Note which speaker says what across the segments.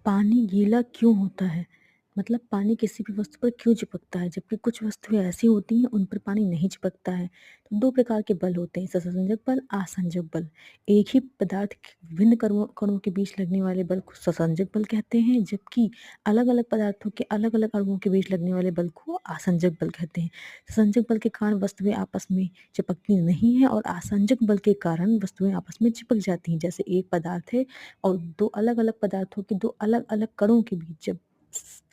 Speaker 1: पानी गीला क्यों होता है? मतलब पानी किसी भी वस्तु पर क्यों चिपकता है? जबकि कुछ वस्तुएँ ऐसी होती हैं उन पर पानी नहीं चिपकता है। तो 2 प्रकार के बल होते हैं, ससंजक बल, आसंजक बल। एक ही पदार्थ के विभिन्न कणों कणों के बीच लगने वाले बल को ससंजक बल कहते हैं, जबकि अलग-अलग पदार्थों के अलग-अलग अणुओं के बीच लगने वाले बल को आसंजक बल कहते हैं। ससंजक बल के कारण वस्तुएँ आपस में चिपकती नहीं हैं और आसंजक बल के कारण वस्तुएँ आपस में चिपक जाती हैं। जैसे एक पदार्थ है और 2 अलग-अलग पदार्थों के 2 अलग-अलग कणों के बीच जब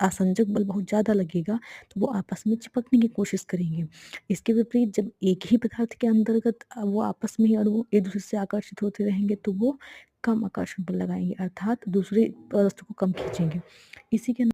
Speaker 1: आसंजक बल बहुत ज़्यादा लगेगा, तो वो आपस में चिपकने की कोशिश करेंगे। इसके विपरीत जब एक ही पदार्थ के अंतर्गत वो आपस में ही अणु एक-दूसरे से आकर्षित होते रहेंगे, तो वो कम आकर्षण बल लगाएँगे, अर्थात दूसरे वस्तु को कम खींचेंगे। इसी के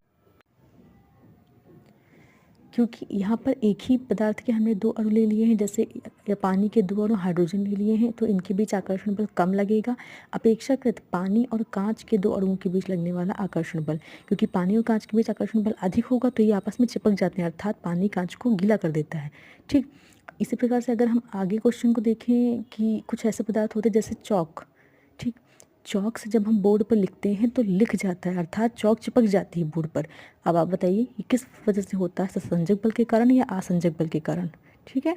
Speaker 1: क्योंकि यहाँ पर एक ही पदार्थ के हमने 2 अणु ले लिए हैं, जैसे या पानी के 2 अणु हाइड्रोजन ले लिए हैं, तो इनके बीच आकर्षण बल कम लगेगा, अपेक्षाकृत पानी और काँच के 2 अणुओं के बीच लगने वाला आकर्षण बल। क्योंकि पानी और काँच के बीच आकर्षण बल अधिक होगा, तो ये आपस में चिपक जाते हैं, अर्थात पानी काँच को गीला कर देता है। ठीक? इसी प्रकार से अगर हम आगे क्वेश्चन को देखें कि कुछ ऐसे पदार्थ होते हैं जैसे चॉक, ठीक? चॉक से जब हम बोर्ड पर लिखते हैं तो लिख जाता है, अर्थात चॉक चिपक जाती है बोर्ड पर। अब आप बताइए ये किस वजह से होता है, ससंजक बल के कारण या आसंजक बल के कारण? ठीक है।